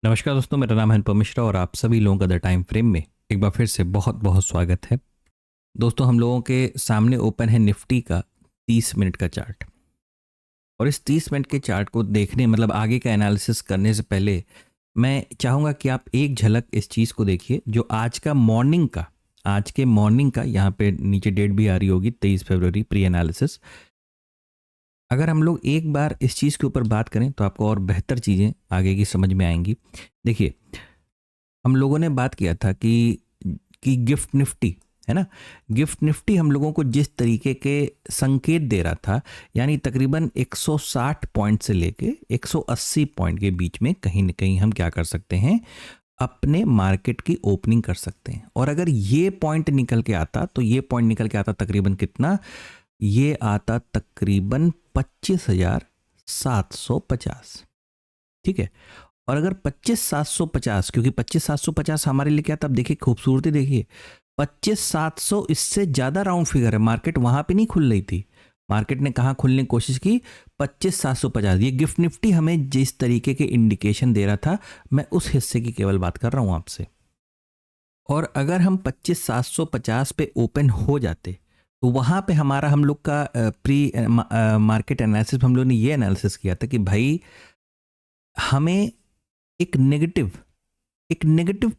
नमस्कार दोस्तों, मेरा नाम है अनुपम मिश्रा और आप सभी लोगों का द टाइम फ्रेम में एक बार फिर से बहुत बहुत स्वागत है। दोस्तों, हम लोगों के सामने ओपन है निफ्टी का 30 मिनट का चार्ट। और इस 30 मिनट के चार्ट को देखने मतलब आगे का एनालिसिस करने से पहले मैं चाहूँगा कि आप एक झलक इस चीज़ को देखिए जो आज के मॉर्निंग का यहाँ पे नीचे डेट भी आ रही होगी 23 फरवरी प्री एनालिसिस। अगर हम लोग एक बार इस चीज़ के ऊपर बात करें तो आपको और बेहतर चीज़ें आगे की समझ में आएंगी। देखिए, हम लोगों ने बात किया था कि गिफ्ट निफ्टी है ना। गिफ्ट निफ्टी हम लोगों को जिस तरीके के संकेत दे रहा था, यानी तकरीबन 160 पॉइंट से लेके 180 पॉइंट के बीच में कहीं ना कहीं हम क्या कर सकते हैं, अपने मार्केट की ओपनिंग कर सकते हैं। और अगर ये पॉइंट निकल के आता तो ये पॉइंट निकल के आता तकरीबन कितना, ये आता तकरीबन 25,750। ठीक है। और अगर 25,750, क्योंकि 25,750 हमारे लिए क्या था, अब देखिए खूबसूरती देखिए, 25,700 इससे ज़्यादा राउंड फिगर है। मार्केट वहाँ पे नहीं खुल रही थी, मार्केट ने कहाँ खुलने की कोशिश की, 25,750। ये गिफ्ट निफ्टी हमें जिस तरीके के इंडिकेशन दे रहा था, मैं उस हिस्से की केवल बात कर रहा हूँ आपसे। और अगर हम 25,750 पे ओपन हो जाते तो वहाँ पे हम लोग का प्री मार्केट एनालिसिस, हम लोग ने ये एनालिसिस किया था कि भाई हमें एक नेगेटिव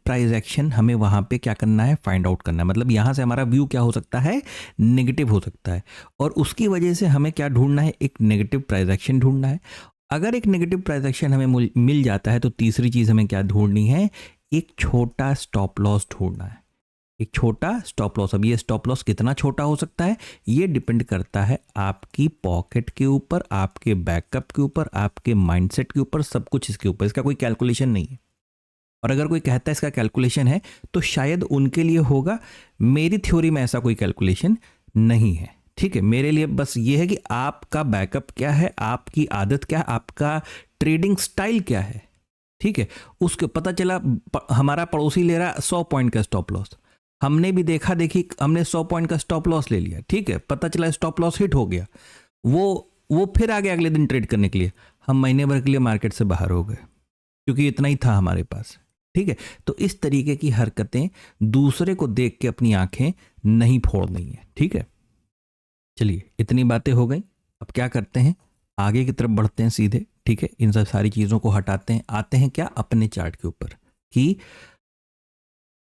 प्राइस एक्शन हमें वहाँ पे क्या करना है, फाइंड आउट करना है। मतलब यहाँ से हमारा व्यू क्या हो सकता है, नेगेटिव हो सकता है। और उसकी वजह से हमें क्या ढूंढना है, एक नेगेटिव प्राइस एक्शन ढूंढना है। अगर एक नेगेटिव प्राइस एक्शन हमें मिल जाता है तो तीसरी चीज़ हमें क्या ढूंढनी है, एक छोटा स्टॉप लॉस ढूंढना है। एक छोटा स्टॉप लॉस। अब ये स्टॉप लॉस कितना छोटा हो सकता है, ये डिपेंड करता है आपकी पॉकेट के ऊपर, आपके बैकअप के ऊपर, आपके माइंडसेट के ऊपर, सब कुछ इसके ऊपर। इसका कोई कैलकुलेशन नहीं है। और अगर कोई कहता है इसका कैलकुलेशन है तो शायद उनके लिए होगा। मेरी थ्योरी में ऐसा कोई कैलकुलेशन नहीं है। ठीक है, मेरे लिए बस ये है कि आपका बैकअप क्या है, आपकी आदत क्या है, आपका ट्रेडिंग स्टाइल क्या है। ठीक है, उसके पता चला हमारा पड़ोसी ले रहा 100 पॉइंट का स्टॉप लॉस, हमने भी देखा देखी, हमने 100 पॉइंट का स्टॉप लॉस ले लिया। ठीक है, पता चला स्टॉप लॉस हिट हो गया, वो फिर आ गया अगले दिन ट्रेड करने के लिए, हम महीने भर के लिए मार्केट से बाहर हो गए क्योंकि इतना ही था हमारे पास। ठीक है, तो इस तरीके की हरकतें दूसरे को देख के अपनी आंखें नहीं फोड़नी है। ठीक है, चलिए इतनी बातें हो गई। अब क्या करते हैं, आगे की तरफ बढ़ते हैं सीधे। ठीक है, इन सब सारी चीज़ों को हटाते हैं, आते हैं क्या, अपने चार्ट के ऊपर। कि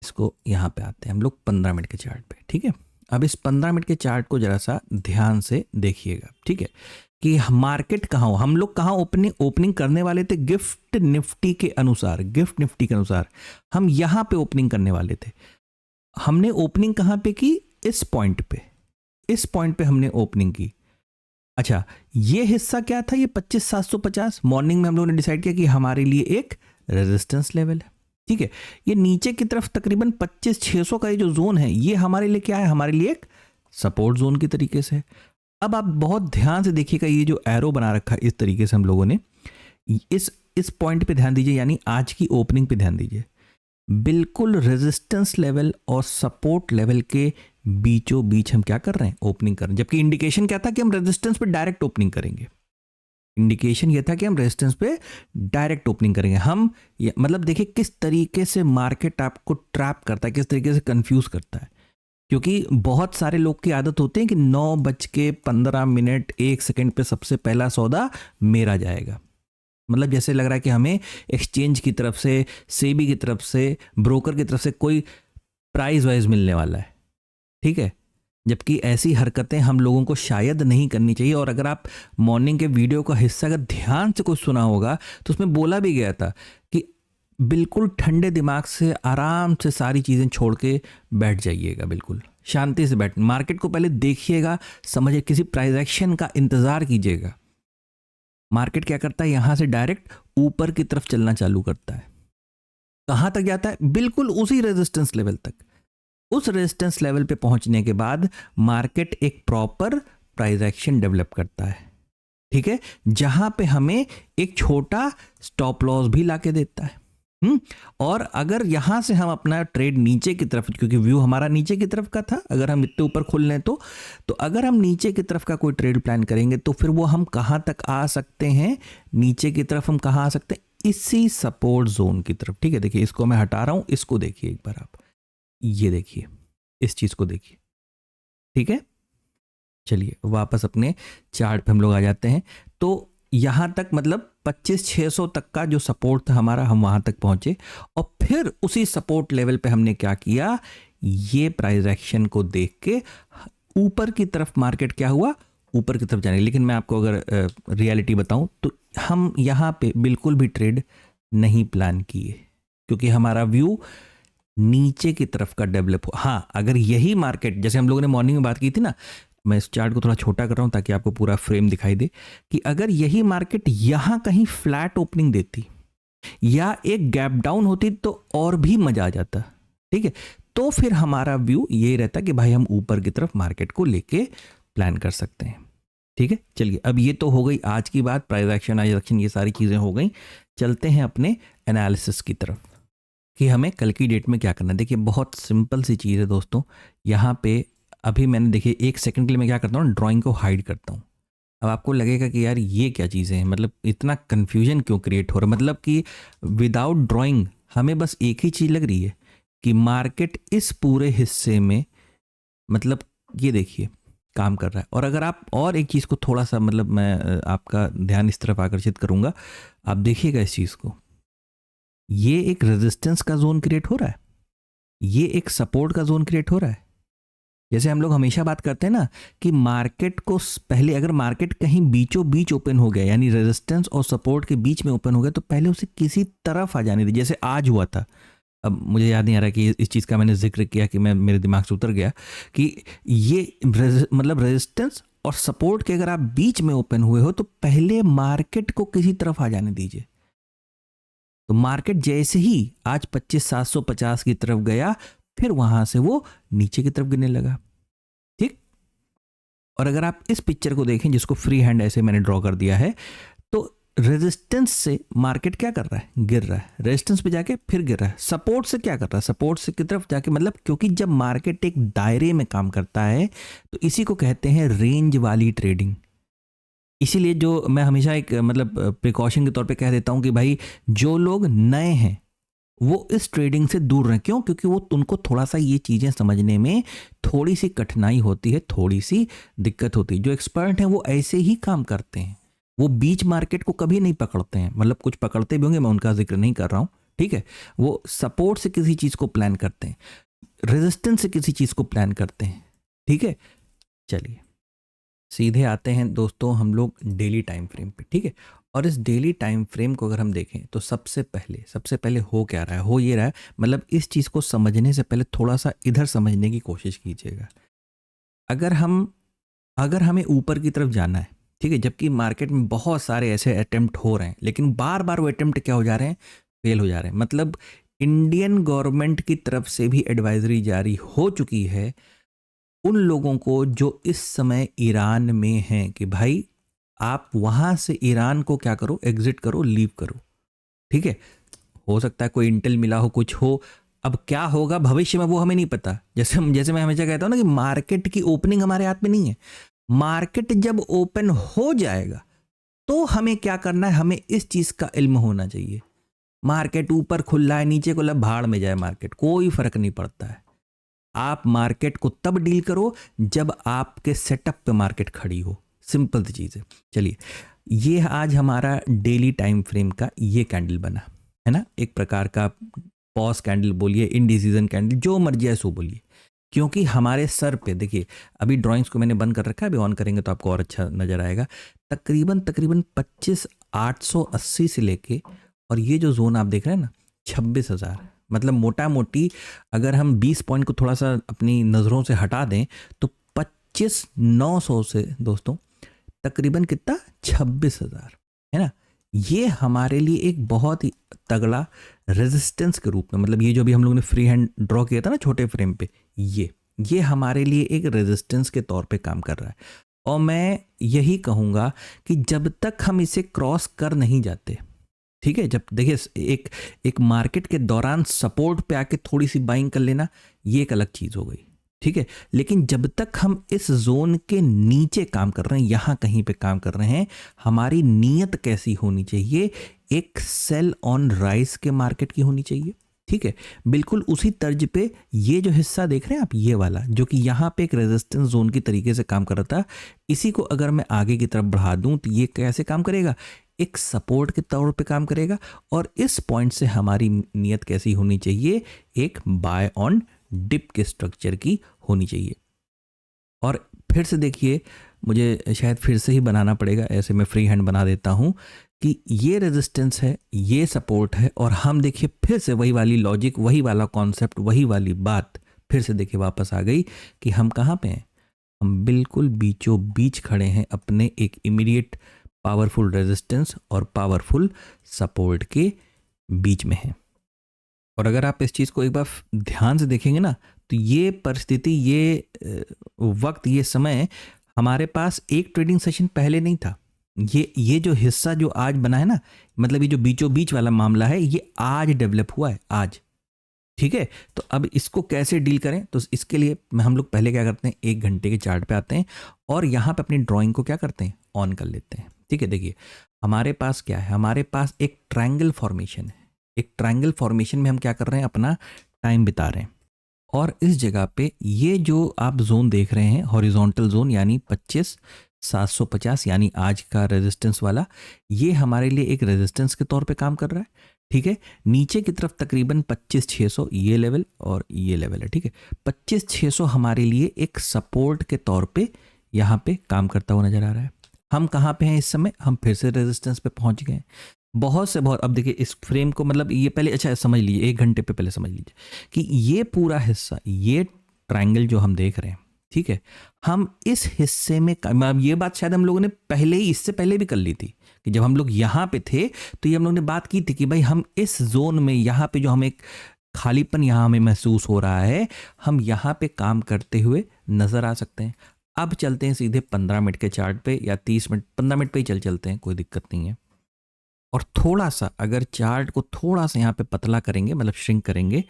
इसको यहाँ पे आते हैं हम लोग 15 मिनट के चार्ट पे। ठीक है, अब इस 15 मिनट के चार्ट को जरा सा ध्यान से देखिएगा। ठीक है, कि मार्केट कहाँ हो, हम लोग कहाँ ओपनिंग करने वाले थे, गिफ्ट निफ्टी के अनुसार हम यहाँ पे ओपनिंग करने वाले थे। हमने ओपनिंग कहाँ पे की, इस पॉइंट पे हमने ओपनिंग की। अच्छा, ये हिस्सा क्या था, ये 25,750 मॉर्निंग में हम लोगों ने डिसाइड किया कि हमारे लिए एक रेजिस्टेंस लेवल है। ठीक है, ये नीचे की तरफ तकरीबन 25,600 का ये जो जोन है, ये हमारे लिए क्या है, हमारे लिए एक सपोर्ट जोन की तरीके से। अब आप बहुत ध्यान से देखिएगा, ये जो एरो बना रखा है इस तरीके से हम लोगों ने, इस पॉइंट पे ध्यान दीजिए, यानी आज की ओपनिंग पे ध्यान दीजिए। बिल्कुल रेजिस्टेंस लेवल और सपोर्ट लेवल के बीचों बीच हम क्या कर रहे हैं, ओपनिंग कर रहे हैं। जबकि इंडिकेशन क्या था कि हम रेजिस्टेंस पे डायरेक्ट ओपनिंग करेंगे। इंडिकेशन ये था कि हम रेजिस्टेंस पे डायरेक्ट ओपनिंग करेंगे। मतलब देखिए किस तरीके से मार्केट आपको ट्रैप करता है, किस तरीके से कंफ्यूज करता है। क्योंकि बहुत सारे लोग की आदत होती है कि 9:15 1 सेकंड पे सबसे पहला सौदा मेरा जाएगा। मतलब जैसे लग रहा है कि हमें एक्सचेंज की तरफ से, सेबी की तरफ से, ब्रोकर की तरफ से कोई प्राइस वाइज मिलने वाला है। ठीक है, जबकि ऐसी हरकतें हम लोगों को शायद नहीं करनी चाहिए। और अगर आप मॉर्निंग के वीडियो का हिस्सा अगर ध्यान से कुछ सुना होगा तो उसमें बोला भी गया था कि बिल्कुल ठंडे दिमाग से आराम से सारी चीज़ें छोड़ के बैठ जाइएगा, बिल्कुल शांति से बैठ, मार्केट को पहले देखिएगा, समझिए, किसी प्राइस एक्शन का इंतज़ार कीजिएगा। मार्केट क्या करता है, यहाँ से डायरेक्ट ऊपर की तरफ चलना चालू करता है। कहाँ तक जाता है, बिल्कुल उसी रेजिस्टेंस लेवल तक। उस रेजिस्टेंस लेवल पे पहुंचने के बाद मार्केट एक प्रॉपर प्राइस एक्शन डेवलप करता है। ठीक है, जहां पे हमें एक छोटा स्टॉप लॉस भी लाके देता है। और अगर यहां से हम अपना ट्रेड नीचे की तरफ, क्योंकि व्यू हमारा नीचे की तरफ का था, अगर हम इतने ऊपर खुल लें तो अगर हम नीचे की तरफ का कोई ट्रेड प्लान करेंगे तो फिर वो हम कहां तक आ सकते हैं, नीचे की तरफ हम कहां आ सकते हैं, इसी सपोर्ट जोन की तरफ, ठीक है। देखिए इसको मैं हटा रहा हूं, इसको देखिए एक बार आप, ये देखिए इस चीज को देखिए, ठीक है। चलिए वापस अपने चार्ट पे हम लोग आ जाते हैं। तो यहां तक मतलब 25,600 तक का जो सपोर्ट था हमारा, हम वहां तक पहुंचे और फिर उसी सपोर्ट लेवल पे हमने क्या किया, ये प्राइस एक्शन को देख के ऊपर की तरफ मार्केट क्या हुआ, ऊपर की तरफ जाने। लेकिन मैं आपको अगर रियलिटी बताऊं तो हम यहाँ पे बिल्कुल भी ट्रेड नहीं प्लान किए, क्योंकि हमारा व्यू नीचे की तरफ का डेवलप हो। हाँ, अगर यही मार्केट, जैसे हम लोगों ने मॉर्निंग में बात की थी ना, मैं इस चार्ट को थोड़ा छोटा कर रहा हूं ताकि आपको पूरा फ्रेम दिखाई दे, कि अगर यही मार्केट यहां कहीं फ्लैट ओपनिंग देती या एक गैप डाउन होती तो और भी मजा आ जाता, ठीक है। तो फिर हमारा व्यू ये रहता कि भाई हम ऊपर की तरफ मार्केट को लेके प्लान कर सकते हैं, ठीक है। चलिए अब ये तो हो गई आज की बात, प्राइस एक्शन, आज एक्शन, ये सारी चीजें हो गई। चलते हैं अपने एनालिसिस की तरफ कि हमें कल की डेट में क्या करना है। देखिए बहुत सिंपल सी चीज़ है दोस्तों, यहाँ पे अभी मैंने देखिए 1 सेकंड के लिए मैं क्या करता हूँ, ड्राइंग को हाइड करता हूँ। अब आपको लगेगा कि यार ये क्या चीज़ें हैं, मतलब इतना कन्फ्यूजन क्यों क्रिएट हो रहा है, मतलब कि विदाउट ड्राइंग हमें बस एक ही चीज़ लग रही है कि मार्केट इस पूरे हिस्से में, मतलब ये देखिए काम कर रहा है। और अगर आप और एक चीज़ को थोड़ा सा, मतलब मैं आपका ध्यान इस तरफ आकर्षित करूँगा, आप देखिएगा इस चीज़ को, ये एक रेजिस्टेंस का जोन क्रिएट हो रहा है, ये एक सपोर्ट का जोन क्रिएट हो रहा है। जैसे हम लोग हमेशा बात करते हैं ना कि मार्केट को पहले, अगर मार्केट कहीं बीचों बीच ओपन हो गया, यानी रेजिस्टेंस और सपोर्ट के बीच में ओपन हो गया, तो पहले उसे किसी तरफ आ जाने दी, जैसे आज हुआ था। अब मुझे याद नहीं आ रहा कि इस चीज़ का मैंने जिक्र किया कि मैं, मेरे दिमाग से उतर गया कि ये मतलब रेजिस्टेंस और सपोर्ट के अगर आप बीच में ओपन हुए हो तो पहले मार्केट को किसी तरफ आ जाने दीजिए। तो मार्केट जैसे ही आज 25,750 की तरफ गया, फिर वहां से वो नीचे की तरफ गिरने लगा, ठीक। और अगर आप इस पिक्चर को देखें जिसको फ्री हैंड ऐसे मैंने ड्रॉ कर दिया है, तो रेजिस्टेंस से मार्केट क्या कर रहा है, गिर रहा है, रेजिस्टेंस पे जाके फिर गिर रहा है। सपोर्ट से क्या कर रहा है, सपोर्ट से की तरफ जाके, मतलब क्योंकि जब मार्केट एक दायरे में काम करता है तो इसी को कहते हैं रेंज वाली ट्रेडिंग। इसीलिए जो मैं हमेशा एक मतलब प्रिकॉशन के तौर पे कह देता हूं कि भाई जो लोग नए हैं वो इस ट्रेडिंग से दूर रहें। क्यों? क्योंकि वो उनको थोड़ा सा ये चीज़ें समझने में थोड़ी सी कठिनाई होती है, थोड़ी सी दिक्कत होती है। जो एक्सपर्ट हैं वो ऐसे ही काम करते हैं, वो बीच मार्केट को कभी नहीं पकड़ते हैं, मतलब कुछ पकड़ते भी होंगे, मैं उनका जिक्र नहीं कर रहा हूँ, ठीक है। वो सपोर्ट से किसी चीज़ को प्लान करते हैं, रेजिस्टेंस से किसी चीज़ को प्लान करते हैं, ठीक है। चलिए सीधे आते हैं दोस्तों हम लोग डेली टाइम फ्रेम पे, ठीक है। और इस डेली टाइम फ्रेम को अगर हम देखें तो सबसे पहले हो क्या रहा है, हो ये रहा है, मतलब इस चीज़ को समझने से पहले थोड़ा सा इधर समझने की कोशिश कीजिएगा। अगर हमें ऊपर की तरफ जाना है, ठीक है, जबकि मार्केट में बहुत सारे ऐसे अटेम्प्ट हो रहे हैं, लेकिन बार बार वो अटेम्प्ट क्या हो जा रहे हैं, फेल हो जा रहे हैं। मतलब इंडियन गवर्नमेंट की तरफ से भी एडवाइजरी जारी हो चुकी है उन लोगों को जो इस समय ईरान में हैं कि भाई आप वहां से ईरान को क्या करो, एग्जिट करो, लीव करो, ठीक है। हो सकता है कोई इंटेल मिला हो, कुछ हो, अब क्या होगा भविष्य में वो हमें नहीं पता। जैसे मैं हमेशा कहता हूं ना कि मार्केट की ओपनिंग हमारे हाथ में नहीं है। मार्केट जब ओपन हो जाएगा तो हमें क्या करना है, हमें इस चीज का इल्म होना चाहिए। मार्केट ऊपर खुल रहा है, नीचे खुला, भाड़ में जाए मार्केट, कोई फर्क नहीं पड़ता है। आप मार्केट को तब डील करो जब आपके सेटअप पे मार्केट खड़ी हो, सिंपल सी चीज़ है। चलिए ये आज हमारा डेली टाइम फ्रेम का ये कैंडल बना है ना, एक प्रकार का पॉज कैंडल बोलिए, इनडिसीजन कैंडल, जो मर्जी है सो बोलिए। क्योंकि हमारे सर पे देखिए, अभी ड्राइंग्स को मैंने बंद कर रखा है, अभी ऑन करेंगे तो आपको और अच्छा नजर आएगा। तकरीबन 25,880 से लेके, और ये जो जोन आप देख रहे हैं ना 26,000, मतलब मोटा मोटी अगर हम 20 पॉइंट को थोड़ा सा अपनी नज़रों से हटा दें तो 25,900 से दोस्तों तकरीबन कितना, 26,000, है ना। ये हमारे लिए एक बहुत ही तगड़ा रेजिस्टेंस के रूप में, मतलब ये जो भी हम लोगों ने फ्री हैंड ड्रॉ किया था ना छोटे फ्रेम पे, ये हमारे लिए एक रेजिस्टेंस के तौर पे काम कर रहा है। और मैं यही कहूँगा कि जब तक हम इसे क्रॉस कर नहीं जाते, ठीक है, जब देखिए एक मार्केट के दौरान सपोर्ट पे आके थोड़ी सी बाइंग कर लेना, ये एक अलग चीज़ हो गई, ठीक है, लेकिन जब तक हम इस जोन के नीचे काम कर रहे हैं, यहां कहीं पे काम कर रहे हैं, हमारी नीयत कैसी होनी चाहिए, एक सेल ऑन राइज के मार्केट की होनी चाहिए। ठीक है, बिल्कुल उसी तर्ज पे ये जो हिस्सा देख रहे हैं आप, ये वाला जो कि यहाँ पे एक रेजिस्टेंस जोन की तरीके से काम कर रहा था, इसी को अगर मैं आगे की तरफ बढ़ा दूं तो ये कैसे काम करेगा, एक सपोर्ट के तौर पे काम करेगा। और इस पॉइंट से हमारी नियत कैसी होनी चाहिए, एक बाय ऑन डिप के स्ट्रक्चर की होनी चाहिए। और फिर से देखिए, मुझे शायद फिर से ही बनाना पड़ेगा, ऐसे मैं फ्री हैंड बना देता हूं कि ये रेजिस्टेंस है, ये सपोर्ट है, और हम देखिए फिर से वही वाली लॉजिक, वही वाला कॉन्सेप्ट, वही वाली बात फिर से देखिए वापस आ गई कि हम कहाँ पे हैं, हम बिल्कुल बीचों बीच खड़े हैं अपने एक इमीडिएट पावरफुल रेजिस्टेंस और पावरफुल सपोर्ट के बीच में हैं। और अगर आप इस चीज़ को एक बार ध्यान से देखेंगे ना, तो ये परिस्थिति, ये वक्त, ये समय हमारे पास एक ट्रेडिंग सेशन पहले नहीं था। ये जो हिस्सा जो आज बना है ना, मतलब ये जो बीचों बीच वाला मामला है, ये आज डेवलप हुआ है, आज। ठीक है, तो अब इसको कैसे डील करें, तो इसके लिए हम लोग पहले क्या करते हैं, 1 घंटे के चार्ट पे आते हैं और यहाँ पे अपनी ड्राइंग को क्या करते हैं, ऑन कर लेते हैं। ठीक है, देखिए हमारे पास क्या है, हमारे पास एक ट्रायंगल फॉर्मेशन है। एक ट्रायंगल फॉर्मेशन में हम क्या कर रहे हैं, अपना टाइम बिता रहे हैं। और इस जगह पे ये जो आप जोन देख रहे हैं, हॉरिजॉन्टल जोन, यानी 25,750, यानी आज का रेजिस्टेंस वाला, ये हमारे लिए एक रेजिस्टेंस के तौर पे काम कर रहा है। ठीक है, नीचे की तरफ तकरीबन 25,600 ये लेवल और ये लेवल है। ठीक है, 25,600 हमारे लिए एक सपोर्ट के तौर पे यहाँ पे काम करता हुआ नजर आ रहा है। हम कहाँ पे हैं इस समय, हम फिर से रेजिस्टेंस पे पहुंच गए हैं। बहुत से बहुत, अब देखिए इस फ्रेम को, मतलब ये पहले अच्छा समझ लीजिए, 1 घंटे पे पहले समझ लीजिए कि ये पूरा हिस्सा, ये ट्रायंगल जो हम देख रहे हैं, ठीक है, हम इस हिस्से में, अब ये बात शायद हम लोगों ने पहले ही, इससे पहले भी कर ली थी कि जब हम लोग यहाँ पे थे तो ये हम लोगों ने बात की थी कि भाई हम इस जोन में, यहाँ पे जो हमें खालीपन यहाँ हमें महसूस हो रहा है, हम यहाँ पे काम करते हुए नजर आ सकते हैं। अब चलते हैं सीधे 15 मिनट के चार्ट पे, या 30 मिनट, 15 मिनट पे ही चलते हैं, कोई दिक्कत नहीं है। और थोड़ा सा अगर चार्ट को थोड़ा सा यहाँ पे पतला करेंगे, मतलब श्रिंक करेंगे,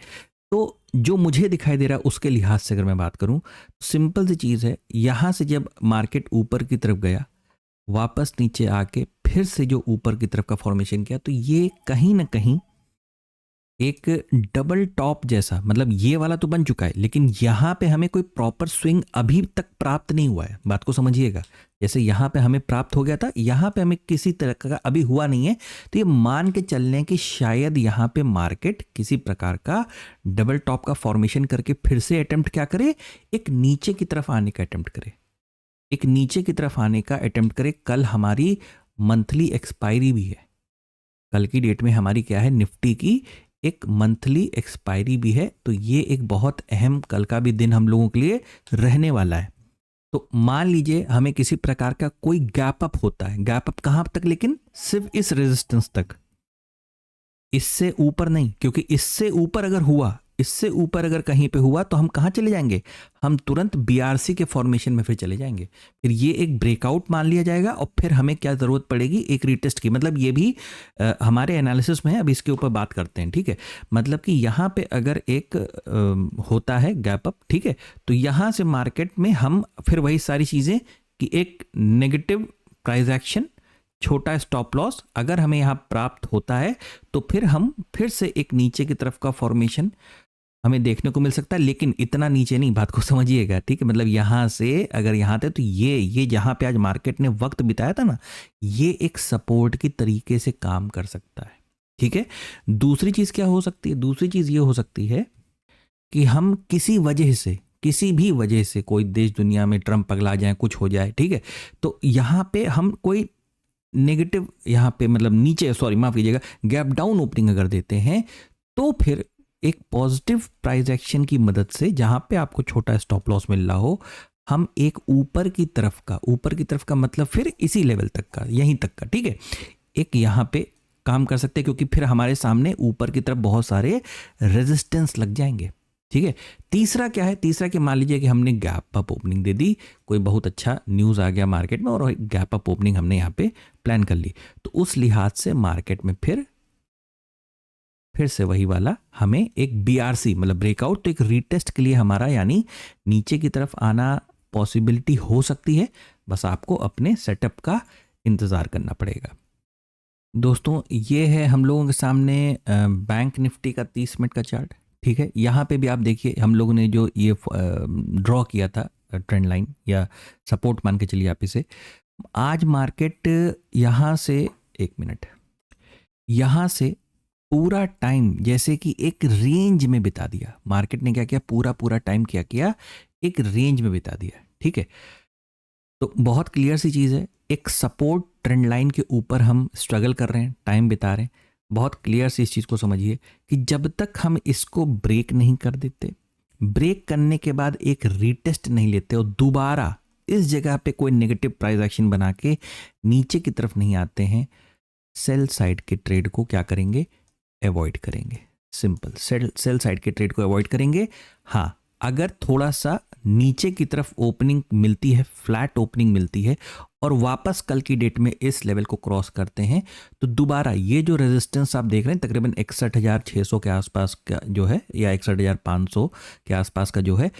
तो जो मुझे दिखाई दे रहा है उसके लिहाज से अगर मैं बात करूं, सिंपल सी चीज़ है, यहाँ से जब मार्केट ऊपर की तरफ गया, वापस नीचे आके फिर से जो ऊपर की तरफ का फॉर्मेशन किया, तो ये कहीं ना कहीं एक डबल टॉप जैसा, मतलब ये वाला तो बन चुका है, लेकिन यहाँ पे हमें कोई प्रॉपर स्विंग अभी तक प्राप्त नहीं हुआ है। बात को समझिएगा, जैसे यहाँ पे हमें प्राप्त हो गया था, यहाँ पे हमें किसी तरह का अभी हुआ नहीं है। तो ये मान के चलने कि शायद यहाँ पे मार्केट किसी प्रकार का डबल टॉप का फॉर्मेशन करके फिर से अटेम्प्ट क्या करे, एक नीचे की तरफ आने का अटेम्प्ट करे, एक नीचे की तरफ आने का अटेम्प्ट करे। कल हमारी मंथली एक्सपायरी भी है, कल की डेट में हमारी क्या है, निफ्टी की एक मंथली एक्सपायरी भी है। तो ये एक बहुत अहम कल का भी दिन हम लोगों के लिए रहने वाला है। तो मान लीजिए हमें किसी प्रकार का कोई गैप अप होता है, गैप अप कहां तक, लेकिन सिर्फ इस रेजिस्टेंस तक, इससे ऊपर नहीं, क्योंकि इससे ऊपर अगर हुआ, इससे ऊपर अगर कहीं पे हुआ तो हम कहां चले जाएंगे, हम तुरंत बीआरसी के फॉर्मेशन में फिर चले जाएंगे। फिर ये एक ब्रेकआउट मान लिया जाएगा और फिर हमें क्या जरूरत पड़ेगी, एक रीटेस्ट की। मतलब ये भी हमारे एनालिसिस में है, अब इसके ऊपर बात करते हैं। ठीक है, मतलब कि यहाँ पे अगर एक होता है गैप अप, ठीक है, तो यहाँ से मार्केट में हम फिर वही सारी चीजें कि एक नेगेटिव प्राइस एक्शन, छोटा स्टॉप लॉस अगर हमें यहाँ प्राप्त होता है, तो फिर हम फिर से एक नीचे की तरफ का फॉर्मेशन हमें देखने को मिल सकता है, लेकिन इतना नीचे नहीं, बात को समझिएगा। ठीक है, मतलब यहाँ से अगर यहाँ थे तो ये जहाँ पे आज मार्केट ने वक्त बिताया था ना, ये एक सपोर्ट की तरीके से काम कर सकता है। ठीक है, दूसरी चीज क्या हो सकती है, दूसरी चीज ये हो सकती है कि हम किसी वजह से, किसी भी वजह से, कोई देश दुनिया में ट्रंप पगला जाए, कुछ हो जाए, ठीक है, तो यहाँ पे हम कोई नेगेटिव, यहाँ पे मतलब नीचे, सॉरी माफ कीजिएगा, गैप डाउन ओपनिंग अगर देते हैं, तो फिर एक पॉजिटिव प्राइस एक्शन की मदद से, जहां पे आपको छोटा स्टॉप लॉस मिल रहा हो, हम एक ऊपर की तरफ का, ऊपर की तरफ का मतलब फिर इसी लेवल तक का, यहीं तक का, ठीक है, एक यहाँ पे काम कर सकते हैं, क्योंकि फिर हमारे सामने ऊपर की तरफ बहुत सारे रेजिस्टेंस लग जाएंगे। ठीक है, तीसरा क्या है, तीसरा कि मान लीजिए कि हमने गैप अप ओपनिंग दे दी, कोई बहुत अच्छा न्यूज़ आ गया मार्केट में और गैप अप ओपनिंग हमने यहाँ पे प्लान कर ली, तो उस लिहाज से मार्केट में फिर फिर से वही वाला हमें एक BRC मतलब ब्रेकआउट, तो एक रीटेस्ट के लिए हमारा यानी नीचे की तरफ आना पॉसिबिलिटी हो सकती है, बस आपको अपने सेटअप का इंतज़ार करना पड़ेगा। दोस्तों ये है हम लोगों के सामने बैंक निफ्टी का 30 मिनट का चार्ट। ठीक है, यहाँ पे भी आप देखिए हम लोगों ने जो ये ड्रॉ किया था ट्रेंड लाइन या सपोर्ट मान के चलिए आप इसे, आज मार्केट यहाँ से, एक मिनट, यहाँ से पूरा टाइम जैसे कि एक रेंज में बिता दिया। मार्केट ने क्या किया, पूरा पूरा टाइम क्या किया, एक रेंज में बिता दिया। ठीक है, तो बहुत क्लियर सी चीज़ है, एक सपोर्ट ट्रेंड लाइन के ऊपर हम स्ट्रगल कर रहे हैं, टाइम बिता रहे हैं। बहुत क्लियर सी इस चीज़ को समझिए कि जब तक हम इसको ब्रेक नहीं कर देते, ब्रेक करने के बाद एक रीटेस्ट नहीं लेते और दोबारा इस जगह पे कोई नेगेटिव प्राइस एक्शन बना के नीचे की तरफ नहीं आते हैं, सेल साइड के ट्रेड को क्या करेंगे, अवॉइड करेंगे। सिंपल, सेल साइड के ट्रेड को अवॉइड करेंगे। हाँ, अगर थोड़ा सा नीचे की तरफ ओपनिंग मिलती है, फ्लैट ओपनिंग मिलती है और वापस कल की डेट में इस लेवल को क्रॉस करते हैं, तो दोबारा ये जो रेजिस्टेंस आप देख रहे हैं तकरीबन 61,600 के आसपास का जो है या 61,500 के आसपास का जो है,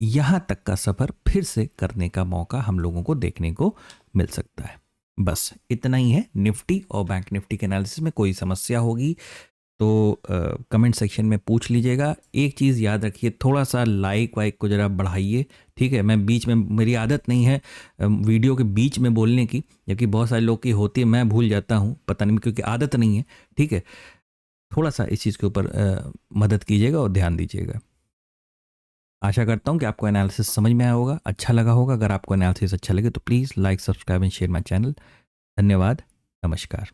यहाँ तक का सफ़र फिर से करने का मौका हम लोगों को देखने को मिल सकता है। बस इतना ही है निफ्टी और बैंक निफ्टी के एनालिसिस में। कोई समस्या होगी तो कमेंट सेक्शन में पूछ लीजिएगा। एक चीज़ याद रखिए, थोड़ा सा लाइक वाइक को ज़रा बढ़ाइए। ठीक है, मैं बीच में, मेरी आदत नहीं है वीडियो के बीच में बोलने की, जबकि बहुत सारे लोग की होती है, मैं भूल जाता हूँ, पता नहीं क्योंकि आदत नहीं है। ठीक है, थोड़ा सा इस चीज़ के ऊपर मदद कीजिएगा और ध्यान दीजिएगा। आशा करता हूँ कि आपको एनालिसिस समझ में आया होगा, अच्छा लगा होगा। अगर आपको एनालिसिस अच्छा लगे तो please like, subscribe and share my channel. धन्यवाद, नमस्कार।